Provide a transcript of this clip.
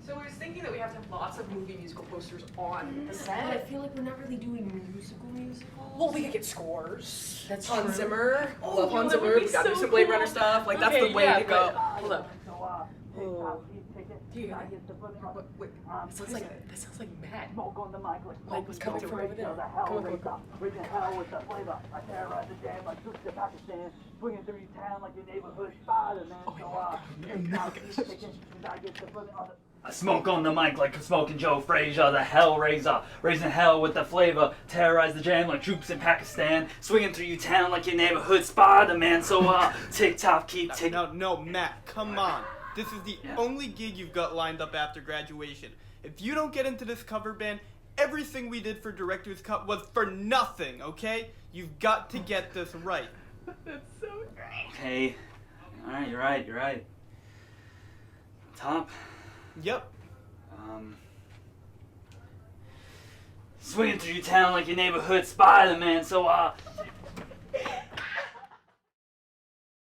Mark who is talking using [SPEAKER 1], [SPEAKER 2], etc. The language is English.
[SPEAKER 1] So I was thinking that we have to have lots of movie musical posters on the set.
[SPEAKER 2] But I feel like we're not really doing musicals.
[SPEAKER 1] Well, we could get scores.
[SPEAKER 2] That's
[SPEAKER 1] Hans
[SPEAKER 2] true.
[SPEAKER 1] Zimmer.
[SPEAKER 2] Oh,
[SPEAKER 1] Love Hans
[SPEAKER 2] that would
[SPEAKER 1] Zimmer.
[SPEAKER 2] be
[SPEAKER 1] We gotta do
[SPEAKER 2] so
[SPEAKER 1] some Blade
[SPEAKER 2] cool.
[SPEAKER 1] Runner stuff. Like that's
[SPEAKER 2] Okay,
[SPEAKER 1] the way
[SPEAKER 2] yeah,
[SPEAKER 1] to go.
[SPEAKER 2] but,
[SPEAKER 1] Hold up.
[SPEAKER 2] Oh.
[SPEAKER 1] Do you hear that? Wait.
[SPEAKER 2] That sounds like Matt.
[SPEAKER 3] Smoke on the mic
[SPEAKER 2] Like what's coming from over there.
[SPEAKER 3] the hell Raising hell with the flavor. I terrorize the jam like Troops to Pakistan. Swinging through your town like your neighborhood Spider-Man.
[SPEAKER 4] I smoke on the mic like a smoking Joe Frazier, the Hellraiser, raising hell with the flavor, terrorize the jam like troops in Pakistan, swinging through your town like your neighborhood Spider-Man. So tick tock, keep tick.
[SPEAKER 5] No, Matt, come on. This is the only gig you've got lined up after graduation. If you don't get into this cover band, everything we did for Director's Cut was for nothing, okay? You've got to get this right.
[SPEAKER 1] That's so great.
[SPEAKER 4] Okay, alright, you're right. Top.
[SPEAKER 5] Yep.
[SPEAKER 4] Swinging through your town like your neighborhood Spider-Man. So